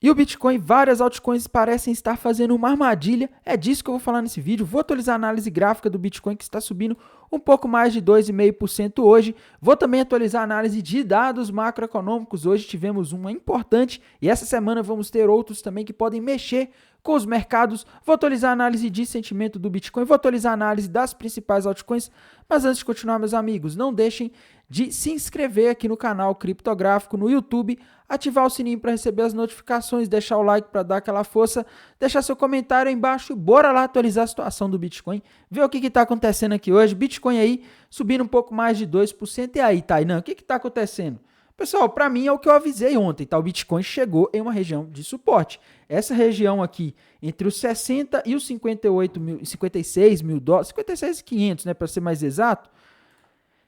E o Bitcoin e várias altcoins parecem estar fazendo uma armadilha. É disso que eu vou falar nesse vídeo. Vou atualizar a análise gráfica do Bitcoin, que está subindo um pouco mais de 2,5% hoje. Vou também atualizar a análise de dados macroeconômicos. Hoje tivemos uma importante e essa semana vamos ter outros também que podem mexer com os mercados. Vou atualizar a análise de sentimento do Bitcoin. Vou atualizar a análise das principais altcoins. Mas antes de continuar, meus amigos, não deixem de se inscrever aqui no canal Criptográfico no YouTube, ativar o sininho para receber as notificações, deixar o like para dar aquela força, deixar seu comentário aí embaixo e bora lá atualizar a situação do Bitcoin, ver o que está acontecendo aqui hoje. Bitcoin aí subindo um pouco mais de 2%. E aí, Tainan, o que está acontecendo? Pessoal, para mim é o que eu avisei ontem, tá? O Bitcoin chegou em uma região de suporte. Essa região aqui, entre os 60 e os 58 mil, 56 mil dólares, 56.500, né, para ser mais exato,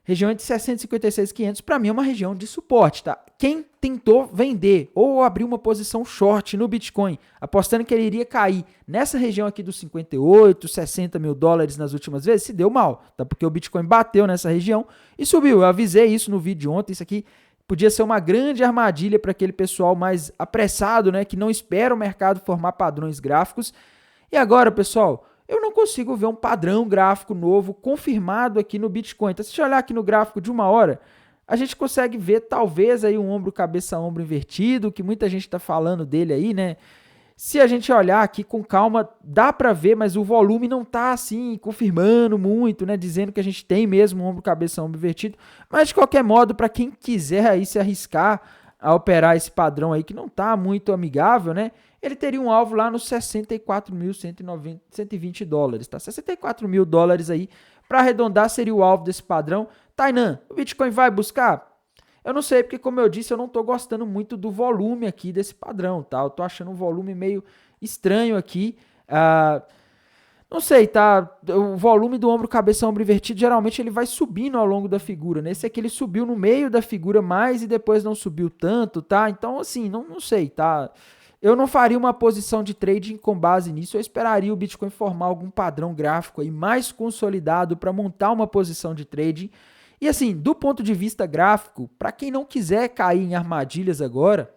região entre 60 e 56.500, para mim é uma região de suporte, tá? Quem tentou vender ou abrir uma posição short no Bitcoin, apostando que ele iria cair nessa região aqui dos 58, 60 mil dólares nas últimas vezes, se deu mal, tá? Porque o Bitcoin bateu nessa região e subiu. Eu avisei isso no vídeo de ontem, isso aqui podia ser uma grande armadilha para aquele pessoal mais apressado, né, que não espera o mercado formar padrões gráficos. E agora, pessoal, eu não consigo ver um padrão gráfico novo confirmado aqui no Bitcoin. Então, se você olhar aqui no gráfico de uma hora, a gente consegue ver talvez aí um ombro, cabeça, ombro invertido, que muita gente está falando dele aí, né? Se a gente olhar aqui com calma, dá para ver, mas o volume não está assim confirmando muito, né, dizendo que a gente tem mesmo um ombro, cabeça, ombro invertido. Mas de qualquer modo, para quem quiser aí se arriscar a operar esse padrão aí que não está muito amigável, né, ele teria um alvo lá nos 64.120 dólares, tá? 64 mil dólares aí, para arredondar, seria o alvo desse padrão. Tainan, o Bitcoin vai buscar? Eu não sei, porque como eu disse, eu não estou gostando muito do volume aqui desse padrão, tá? Eu estou achando um volume meio estranho aqui. Não sei, tá? O volume do ombro, cabeça, ombro invertido, geralmente ele vai subindo ao longo da figura. Nesse aqui ele subiu no meio da figura mais e depois não subiu tanto, tá? Então, assim, não sei, tá? Eu não faria uma posição de trading com base nisso. Eu esperaria o Bitcoin formar algum padrão gráfico aí mais consolidado para montar uma posição de trading. E assim, do ponto de vista gráfico, para quem não quiser cair em armadilhas agora,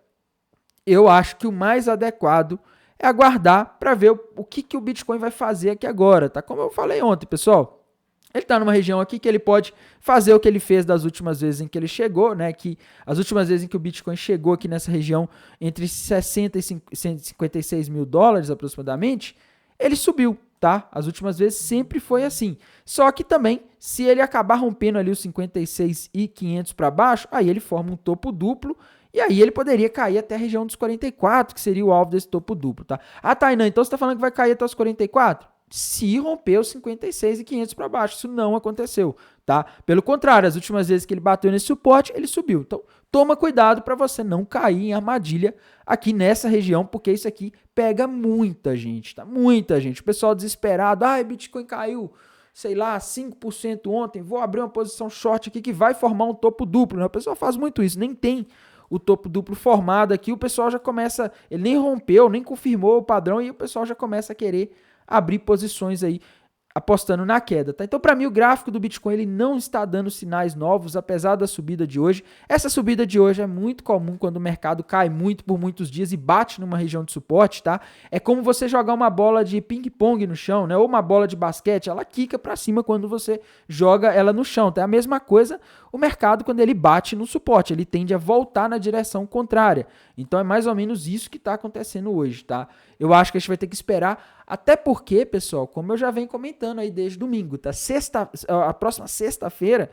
eu acho que o mais adequado é aguardar para ver o que o Bitcoin vai fazer aqui agora, tá? Como eu falei ontem, pessoal, ele está numa região aqui que ele pode fazer o que ele fez das últimas vezes em que ele chegou, né? Que as últimas vezes em que o Bitcoin chegou aqui nessa região entre 60 e 156 mil dólares aproximadamente, ele subiu, tá? As últimas vezes sempre foi assim. Só que também, se ele acabar rompendo ali os 56.500 para baixo, aí ele forma um topo duplo e aí ele poderia cair até a região dos 44, que seria o alvo desse topo duplo, tá? Ah, Tainan, então você está falando que vai cair até os 44? Se romper os 56.500 para baixo. Isso não aconteceu, tá? Pelo contrário, as últimas vezes que ele bateu nesse suporte, ele subiu. Então, toma cuidado para você não cair em armadilha aqui nessa região, porque isso aqui pega muita gente, tá? Muita gente. O pessoal desesperado, Bitcoin caiu, sei lá, 5% ontem, vou abrir uma posição short aqui que vai formar um topo duplo, né? O pessoal faz muito isso, nem tem o topo duplo formado aqui, o pessoal já começa, ele nem rompeu, nem confirmou o padrão e o pessoal já começa a querer abrir posições aí apostando na queda, tá? Então, para mim, o gráfico do Bitcoin ele não está dando sinais novos, apesar da subida de hoje. Essa subida de hoje é muito comum quando o mercado cai muito por muitos dias e bate numa região de suporte, tá? É como você jogar uma bola de ping-pong no chão, né? Ou uma bola de basquete, ela quica para cima quando você joga ela no chão, tá? É a mesma coisa o mercado quando ele bate no suporte, ele tende a voltar na direção contrária. Então, é mais ou menos isso que está acontecendo hoje, tá? Eu acho que a gente vai ter que esperar, até porque, pessoal, como eu já venho comentando aí desde domingo, tá? A próxima sexta-feira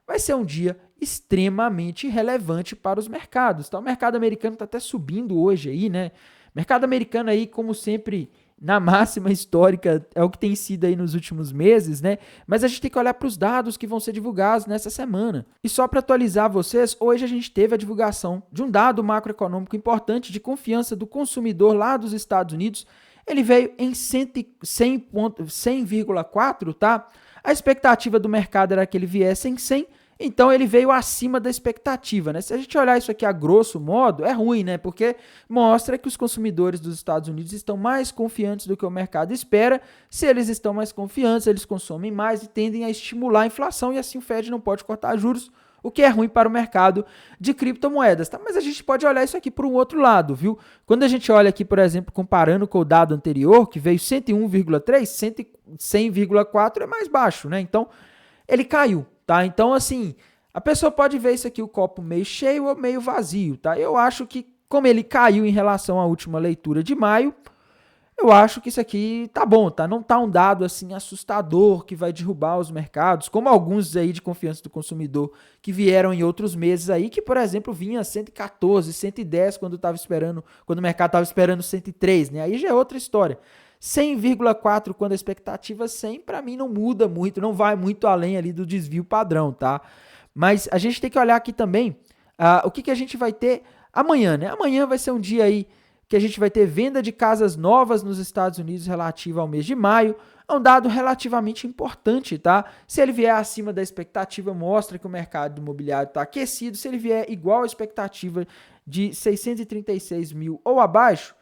vai ser um dia extremamente relevante para os mercados, tá? O mercado americano está até subindo hoje aí, né? Mercado americano aí, como sempre, na máxima histórica, é o que tem sido aí nos últimos meses, né? Mas a gente tem que olhar para os dados que vão ser divulgados nessa semana. E só para atualizar vocês, hoje a gente teve a divulgação de um dado macroeconômico importante de confiança do consumidor lá dos Estados Unidos. Ele veio em 100,4, tá? A expectativa do mercado era que ele viesse em 100, então ele veio acima da expectativa, né? Se a gente olhar isso aqui a grosso modo, é ruim, né? Porque mostra que os consumidores dos Estados Unidos estão mais confiantes do que o mercado espera. Se eles estão mais confiantes, eles consomem mais e tendem a estimular a inflação e assim o Fed não pode cortar juros, o que é ruim para o mercado de criptomoedas, tá? Mas a gente pode olhar isso aqui por um outro lado, viu? Quando a gente olha aqui, por exemplo, comparando com o dado anterior, que veio 101,3, 100,4 é mais baixo, né? Então, ele caiu, tá? Então, assim, a pessoa pode ver isso aqui, o copo meio cheio ou meio vazio, tá? Eu acho que, como ele caiu em relação à última leitura de maio, eu acho que isso aqui tá bom, tá? Não tá um dado assim assustador que vai derrubar os mercados, como alguns aí de confiança do consumidor que vieram em outros meses aí, que, por exemplo, vinha 114, 110 quando o mercado estava esperando 103, né? Aí já é outra história. 100,4 quando a expectativa 100, para mim não muda muito, não vai muito além ali do desvio padrão, tá? Mas a gente tem que olhar aqui também o que a gente vai ter amanhã, né? Amanhã vai ser um dia aí que a gente vai ter venda de casas novas nos Estados Unidos relativa ao mês de maio. É um dado relativamente importante, tá? Se ele vier acima da expectativa, mostra que o mercado imobiliário está aquecido. Se ele vier igual à expectativa de 636 mil ou abaixo,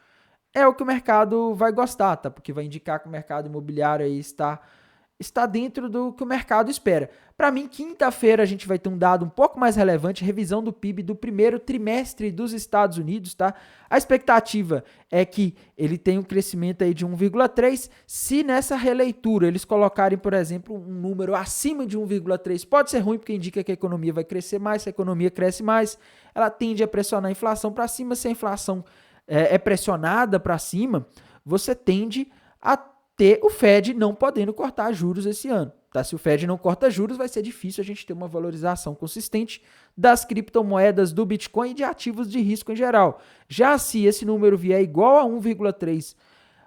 é o que o mercado vai gostar, tá? Porque vai indicar que o mercado imobiliário aí está dentro do que o mercado espera. Para mim, quinta-feira a gente vai ter um dado um pouco mais relevante, revisão do PIB do primeiro trimestre dos Estados Unidos, tá? A expectativa é que ele tenha um crescimento aí de 1,3. Se nessa releitura eles colocarem, por exemplo, um número acima de 1,3, pode ser ruim porque indica que a economia vai crescer mais. Se a economia cresce mais, ela tende a pressionar a inflação para cima. Se a inflação é pressionada para cima, você tende a ter o Fed não podendo cortar juros esse ano. Tá? Se o Fed não corta juros, vai ser difícil a gente ter uma valorização consistente das criptomoedas, do Bitcoin e de ativos de risco em geral. Já se esse número vier igual a 1,3,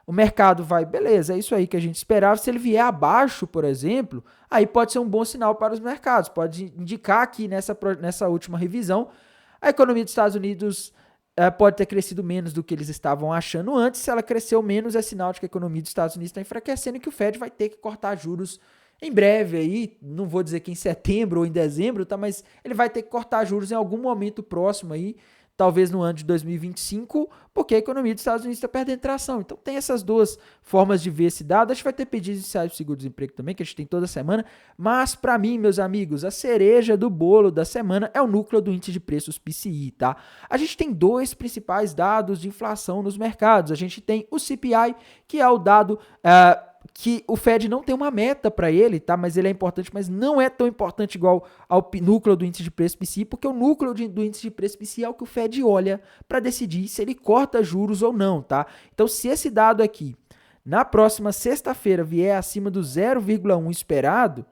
o mercado vai, beleza, é isso aí que a gente esperava. Se ele vier abaixo, por exemplo, aí pode ser um bom sinal para os mercados. Pode indicar que nessa última revisão, a economia dos Estados Unidos pode ter crescido menos do que eles estavam achando antes. Se ela cresceu menos, é sinal de que a economia dos Estados Unidos está enfraquecendo e que o Fed vai ter que cortar juros em breve aí, não vou dizer que em setembro ou em dezembro, tá? Mas ele vai ter que cortar juros em algum momento próximo aí, talvez no ano de 2025, porque a economia dos Estados Unidos está perdendo tração. Então tem essas duas formas de ver esse dado. A gente vai ter pedidos iniciais de seguro-desemprego também, que a gente tem toda semana, mas para mim, meus amigos, a cereja do bolo da semana é o núcleo do índice de preços PCI, tá? A gente tem dois principais dados de inflação nos mercados. A gente tem o CPI, que é o dado que o Fed não tem uma meta para ele, tá? Mas ele é importante, mas não é tão importante igual ao núcleo do índice de preço PCI, porque o núcleo do índice de preço PCI é o que o Fed olha para decidir se ele corta juros ou não, tá? Então, se esse dado aqui, na próxima sexta-feira, vier acima do 0,1 esperado,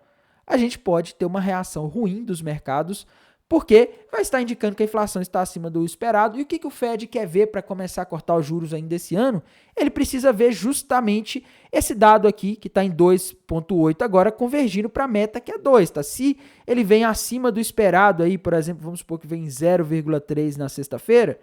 a gente pode ter uma reação ruim dos mercados, porque vai estar indicando que a inflação está acima do esperado. E o que o Fed quer ver para começar a cortar os juros ainda esse ano? Ele precisa ver justamente esse dado aqui, que está em 2,8 agora, convergindo para a meta, que é 2. Tá? Se ele vem acima do esperado, aí, por exemplo, vamos supor que vem 0,3 na sexta-feira,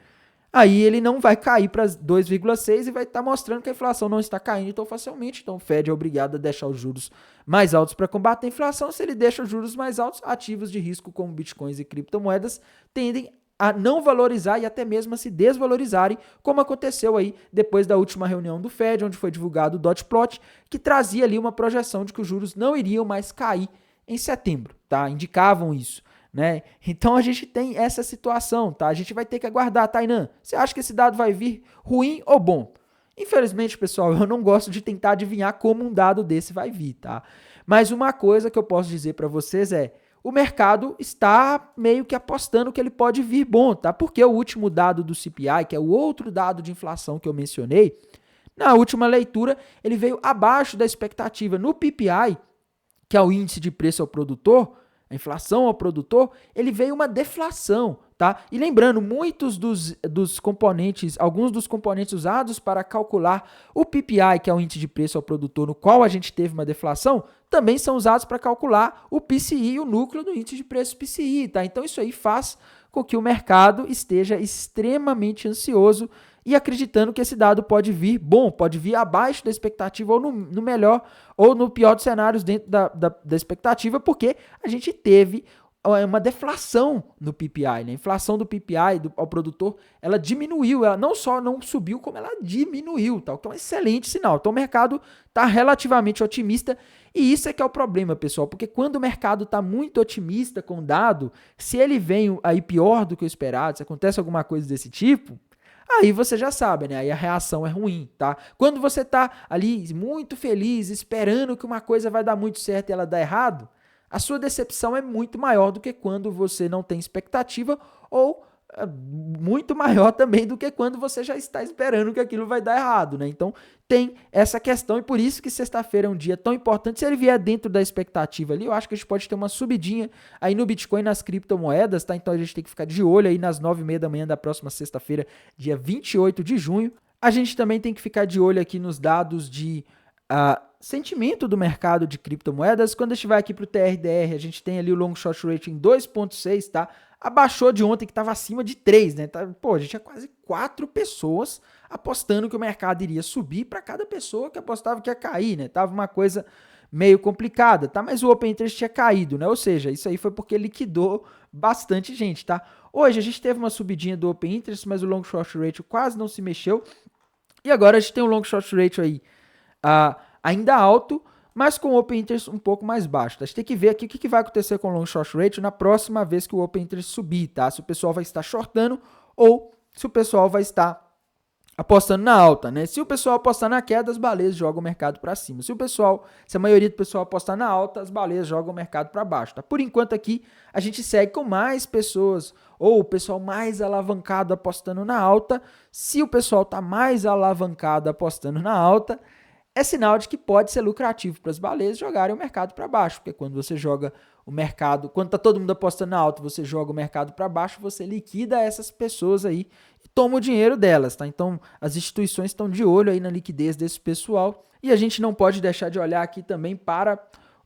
aí ele não vai cair para 2,6 e vai estar mostrando que a inflação não está caindo tão facilmente. Então o Fed é obrigado a deixar os juros mais altos para combater a inflação. Se ele deixa os juros mais altos, ativos de risco como bitcoins e criptomoedas tendem a não valorizar e até mesmo a se desvalorizarem, como aconteceu aí depois da última reunião do Fed, onde foi divulgado o dot plot, que trazia ali uma projeção de que os juros não iriam mais cair em setembro, tá? Indicavam isso. Né? Então a gente tem essa situação, tá? A gente vai ter que aguardar, Tainan. Você acha que esse dado vai vir ruim ou bom? Infelizmente, pessoal, eu não gosto de tentar adivinhar como um dado desse vai vir, tá? Mas uma coisa que eu posso dizer para vocês é: o mercado está meio que apostando que ele pode vir bom, tá? Porque o último dado do CPI, que é o outro dado de inflação que eu mencionei, na última leitura, ele veio abaixo da expectativa. No PPI, que é o índice de preço ao produtor, a inflação ao produtor, ele veio uma deflação, tá? E lembrando, muitos dos componentes, alguns dos componentes usados para calcular o PPI, que é o índice de preço ao produtor, no qual a gente teve uma deflação, também são usados para calcular o PCI, o núcleo do índice de preço PCI, tá? Então isso aí faz com que o mercado esteja extremamente ansioso e acreditando que esse dado pode vir bom, pode vir abaixo da expectativa ou no melhor ou no pior dos cenários dentro da expectativa, porque a gente teve uma deflação no PPI, né? A inflação do PPI ao produtor, ela diminuiu, ela não só não subiu, como ela diminuiu, tá? Então é um excelente sinal. Então o mercado está relativamente otimista e isso é que é o problema, pessoal, porque quando o mercado está muito otimista com o dado, se ele vem aí pior do que o esperado, se acontece alguma coisa desse tipo, aí você já sabe, né? Aí a reação é ruim, tá? Quando você tá ali muito feliz, esperando que uma coisa vai dar muito certo e ela dá errado, a sua decepção é muito maior do que quando você não tem expectativa ou muito maior também do que quando você já está esperando que aquilo vai dar errado, né? Então tem essa questão e por isso que sexta-feira é um dia tão importante. Se ele vier dentro da expectativa ali, eu acho que a gente pode ter uma subidinha aí no Bitcoin, nas criptomoedas, tá? Então a gente tem que ficar de olho aí nas 9h30 da manhã da próxima sexta-feira, dia 28 de junho. A gente também tem que ficar de olho aqui nos dados de sentimento do mercado de criptomoedas. Quando a gente vai aqui para o TRDR, a gente tem ali o long short rate em 2,6, tá? Abaixou de ontem que estava acima de 3, né? Pô, a gente tinha quase 4 pessoas apostando que o mercado iria subir para cada pessoa que apostava que ia cair, né? Tava uma coisa meio complicada, tá? Mas o Open Interest tinha caído, né? Ou seja, isso aí foi porque liquidou bastante gente, tá? Hoje a gente teve uma subidinha do Open Interest, mas o long short rate quase não se mexeu. E agora a gente tem um long short rate aí ainda alto, mas com o Open Interest um pouco mais baixo. Tá? A gente tem que ver aqui o que vai acontecer com o long short rate na próxima vez que o Open Interest subir, tá? Se o pessoal vai estar shortando ou se o pessoal vai estar apostando na alta, né? Se o pessoal apostar na queda, as baleias jogam o mercado para cima. Se a maioria do pessoal apostar na alta, as baleias jogam o mercado para baixo, tá? Por enquanto aqui, a gente segue com mais pessoas ou o pessoal mais alavancado apostando na alta. Se o pessoal tá mais alavancado apostando na alta, é sinal de que pode ser lucrativo para as baleias jogarem o mercado para baixo, porque quando você joga o mercado, quando tá todo mundo apostando na alta, você joga o mercado para baixo, você liquida essas pessoas aí e toma o dinheiro delas, tá? Então, as instituições estão de olho aí na liquidez desse pessoal e a gente não pode deixar de olhar aqui também para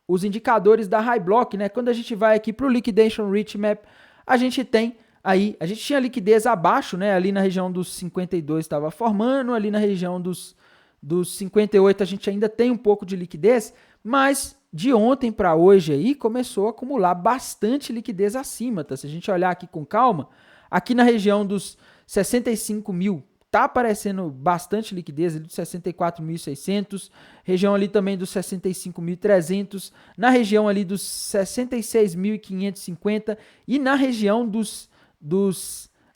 os indicadores da High Block, né? Quando a gente vai aqui para o Liquidation Rate Map, a gente tem aí, a gente tinha liquidez abaixo, né? Ali na região dos 52 estava formando, ali na região dos 58 a gente ainda tem um pouco de liquidez, mas de ontem para hoje aí começou a acumular bastante liquidez acima, tá? Se a gente olhar aqui com calma, aqui na região dos 65 mil tá aparecendo bastante liquidez, ali dos 64.600, região ali também dos 65.300, na região ali dos 66.550 e na região dos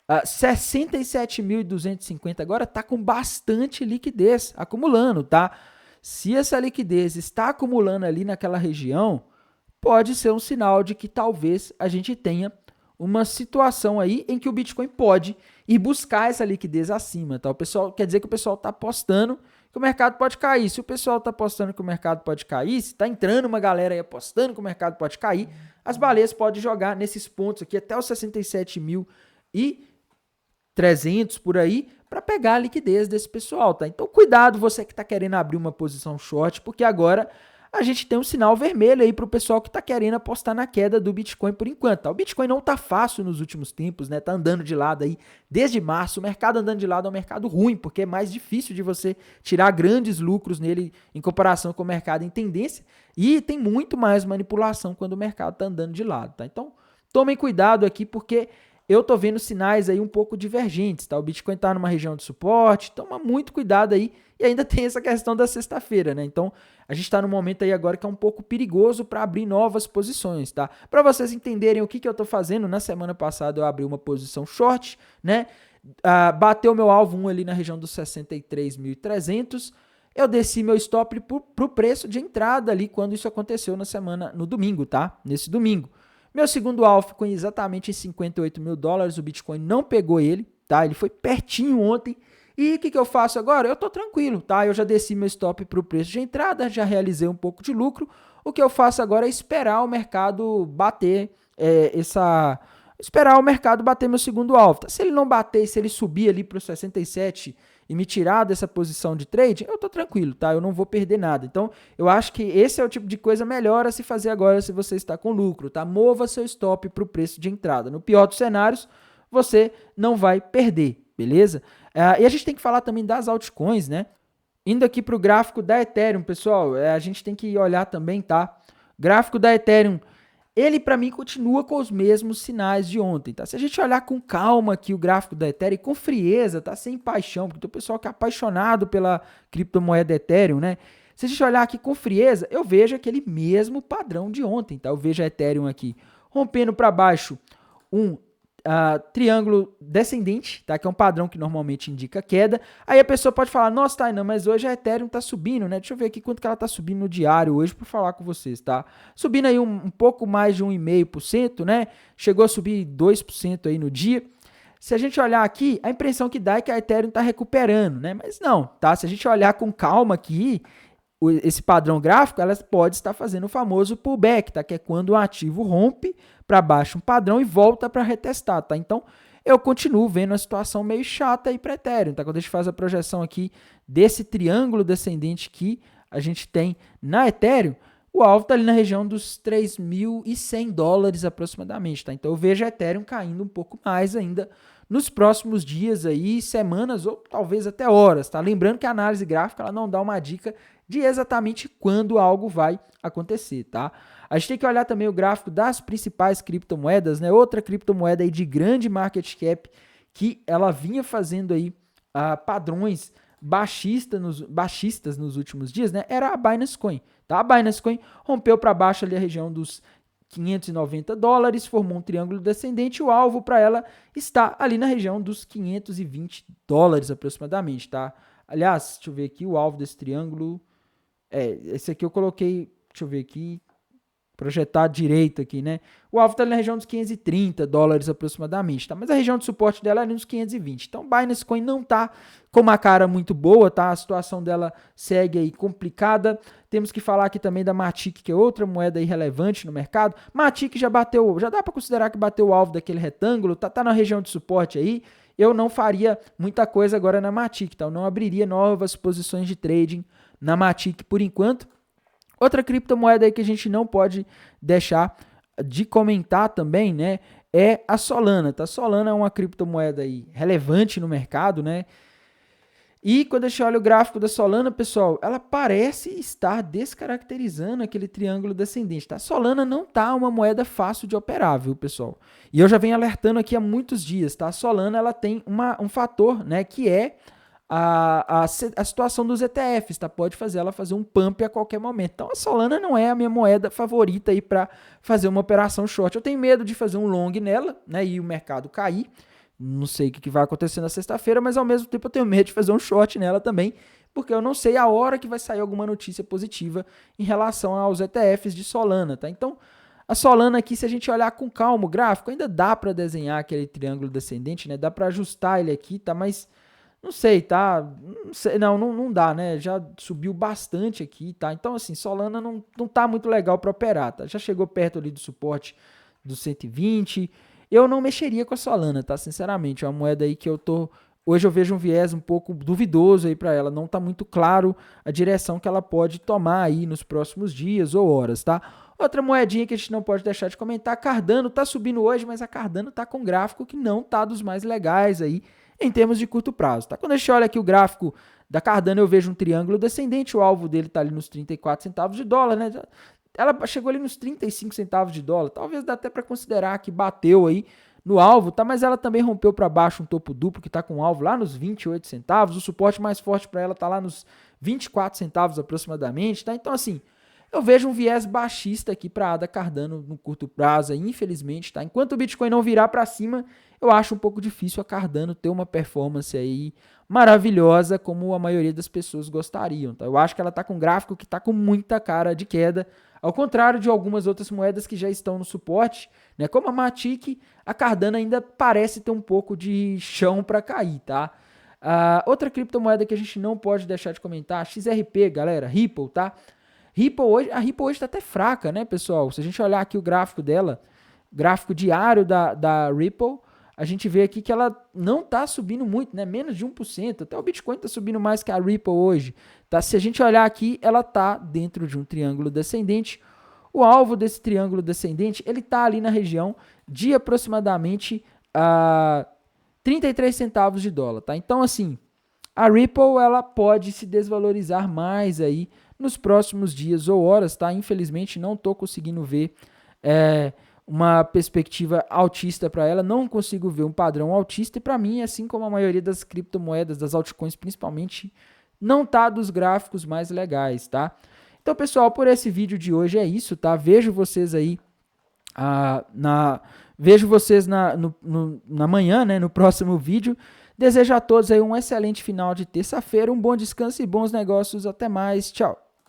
67.250 agora está com bastante liquidez acumulando, tá? Se essa liquidez está acumulando ali naquela região, pode ser um sinal de que talvez a gente tenha uma situação aí em que o Bitcoin pode ir buscar essa liquidez acima, tá? O pessoal, quer dizer que o pessoal está apostando que o mercado pode cair. Se o pessoal está apostando que o mercado pode cair, se está entrando uma galera aí apostando que o mercado pode cair, as baleias podem jogar nesses pontos aqui até os 67.300 por aí, para pegar a liquidez desse pessoal, tá? Então cuidado você que está querendo abrir uma posição short, porque agora a gente tem um sinal vermelho aí para o pessoal que está querendo apostar na queda do Bitcoin por enquanto, tá? O Bitcoin não tá fácil nos últimos tempos, né? Tá andando de lado aí desde março, o mercado andando de lado é um mercado ruim, porque é mais difícil de você tirar grandes lucros nele em comparação com o mercado em tendência, e tem muito mais manipulação quando o mercado tá andando de lado, tá? Então tomem cuidado aqui, porque eu tô vendo sinais aí um pouco divergentes, tá? O Bitcoin tá numa região de suporte, toma muito cuidado aí. E ainda tem essa questão da sexta-feira, né? Então, a gente tá num momento aí agora que é um pouco perigoso para abrir novas posições, tá? Para vocês entenderem o que eu tô fazendo, na semana passada eu abri uma posição short, né? Bateu meu alvo 1 ali na região dos 63.300. Eu desci meu stop pro preço de entrada ali quando isso aconteceu no domingo, tá? Nesse domingo. Meu segundo alvo ficou exatamente em 58 mil dólares, o Bitcoin não pegou ele, tá? Ele foi pertinho ontem. E o que eu faço agora? Eu tô tranquilo, tá? Eu já desci meu stop para o preço de entrada, já realizei um pouco de lucro. O que eu faço agora é esperar o mercado bater esperar o mercado bater meu segundo alvo. Tá? Se ele não bater, se ele subir ali para os 67 e me tirar dessa posição de trade, eu tô tranquilo, tá? Eu não vou perder nada. Então, eu acho que esse é o tipo de coisa melhor a se fazer agora se você está com lucro, tá? Mova seu stop para o preço de entrada. No pior dos cenários, você não vai perder, beleza? E a gente tem que falar também das altcoins, né? Indo aqui para o gráfico da Ethereum, pessoal, a gente tem que olhar também, tá? Gráfico da Ethereum, ele para mim continua com os mesmos sinais de ontem, tá? Se a gente olhar com calma aqui o gráfico da Ethereum, com frieza, tá? Sem paixão, porque tem o pessoal que é apaixonado pela criptomoeda Ethereum, né? Se a gente olhar aqui com frieza, eu vejo aquele mesmo padrão de ontem, tá? Eu vejo a Ethereum aqui rompendo para baixo um triângulo descendente, tá? Que é um padrão que normalmente indica queda. Aí a pessoa pode falar, nossa, Tainan, mas hoje a Ethereum tá subindo, né? Deixa eu ver aqui quanto que ela tá subindo no diário hoje para falar com vocês, tá? Subindo aí um pouco mais de 1,5%, né? Chegou a subir 2% aí no dia. Se a gente olhar aqui, a impressão que dá é que a Ethereum tá recuperando, né? Mas não, tá? Se a gente olhar com calma aqui, esse padrão gráfico, ela pode estar fazendo o famoso pullback, tá? Que é quando o ativo rompe para baixo um padrão e volta para retestar, tá? Então, eu continuo vendo a situação meio chata aí para Ethereum, tá? Quando a gente faz a projeção aqui desse triângulo descendente que a gente tem na Ethereum, o alvo está ali na região dos $3.100 aproximadamente, tá? Então, eu vejo a Ethereum caindo um pouco mais ainda nos próximos dias aí, semanas ou talvez até horas, tá? Lembrando que a análise gráfica ela não dá uma dica de exatamente quando algo vai acontecer, tá? A gente tem que olhar também o gráfico das principais criptomoedas, né? Outra criptomoeda aí de grande market cap que ela vinha fazendo aí padrões baixistas nos últimos dias, né? Era a Binance Coin, tá? A Binance Coin rompeu para baixo ali a região dos $590, formou um triângulo descendente e o alvo para ela está ali na região dos $520 aproximadamente, tá? Aliás, deixa eu ver aqui o alvo desse triângulo. Esse aqui eu coloquei, deixa eu ver aqui, projetar direito aqui, né? O alvo está na região dos $530 aproximadamente, tá? Mas a região de suporte dela é ali nos 520. Então, Binance Coin não tá com uma cara muito boa, tá? A situação dela segue aí complicada. Temos que falar aqui também da Matic, que é outra moeda aí relevante no mercado. Matic já dá para considerar que bateu o alvo daquele retângulo, tá na região de suporte aí. Eu não faria muita coisa agora na Matic, tá? Eu não abriria novas posições de trading na Matic por enquanto. Outra criptomoeda aí que a gente não pode deixar de comentar também, né, é a Solana, tá? Solana é uma criptomoeda aí relevante no mercado, né? E quando a gente olha o gráfico da Solana, pessoal, ela parece estar descaracterizando aquele triângulo descendente, tá? Solana não tá uma moeda fácil de operar, viu, pessoal? E eu já venho alertando aqui há muitos dias, tá? A Solana, ela tem um fator, né, que é a situação dos ETFs, tá? Pode fazer ela fazer um pump a qualquer momento. Então, a Solana não é a minha moeda favorita aí para fazer uma operação short. Eu tenho medo de fazer um long nela, né, e o mercado cair. Não sei o que vai acontecer na sexta-feira, mas ao mesmo tempo eu tenho medo de fazer um short nela também, porque eu não sei a hora que vai sair alguma notícia positiva em relação aos ETFs de Solana, tá? Então, a Solana aqui, se a gente olhar com calma o gráfico, ainda dá para desenhar aquele triângulo descendente, né? Dá para ajustar ele aqui, tá? Mas não sei, tá? Não dá, né? Já subiu bastante aqui, tá? Então, assim, Solana não tá muito legal para operar, tá? Já chegou perto ali do suporte dos 120. Eu não mexeria com a Solana, tá? Sinceramente, é uma moeda aí que hoje eu vejo um viés um pouco duvidoso aí para ela. Não tá muito claro a direção que ela pode tomar aí nos próximos dias ou horas, tá? Outra moedinha que a gente não pode deixar de comentar, Cardano tá subindo hoje, mas a Cardano tá com um gráfico que não tá dos mais legais aí em termos de curto prazo, tá? Quando a gente olha aqui o gráfico da Cardano, eu vejo um triângulo descendente, o alvo dele tá ali nos 34 centavos de dólar, né? Ela chegou ali nos 35 centavos de dólar, talvez dá até para considerar que bateu aí no alvo, tá? Mas ela também rompeu para baixo um topo duplo que tá com um alvo lá nos 28 centavos, o suporte mais forte para ela tá lá nos 24 centavos aproximadamente, tá? Então assim, eu vejo um viés baixista aqui para a ADA Cardano no curto prazo, infelizmente, tá? Enquanto o Bitcoin não virar para cima, eu acho um pouco difícil a Cardano ter uma performance aí maravilhosa como a maioria das pessoas gostariam, tá? Eu acho que ela tá com um gráfico que tá com muita cara de queda, ao contrário de algumas outras moedas que já estão no suporte, né? Como a Matic, a Cardano ainda parece ter um pouco de chão para cair, tá? Outra criptomoeda que a gente não pode deixar de comentar, XRP, galera, Ripple, tá? A Ripple hoje está até fraca, né, pessoal? Se a gente olhar aqui o gráfico dela, gráfico diário da Ripple, a gente vê aqui que ela não está subindo muito, né? Menos de 1%. Até o Bitcoin está subindo mais que a Ripple hoje. Tá? Se a gente olhar aqui, ela está dentro de um triângulo descendente. O alvo desse triângulo descendente, ele está ali na região de aproximadamente 33 centavos de dólar. Tá? Então, assim, a Ripple ela pode se desvalorizar mais aí nos próximos dias ou horas, tá? Infelizmente não estou conseguindo ver uma perspectiva altista para ela, não consigo ver um padrão altista, e para mim, assim como a maioria das criptomoedas, das altcoins principalmente, não tá dos gráficos mais legais, tá? Então, pessoal, por esse vídeo de hoje é isso, tá? Vejo vocês aí vejo vocês na manhã, né, no próximo vídeo. Desejo a todos aí um excelente final de terça-feira, um bom descanso e bons negócios. Até mais, tchau!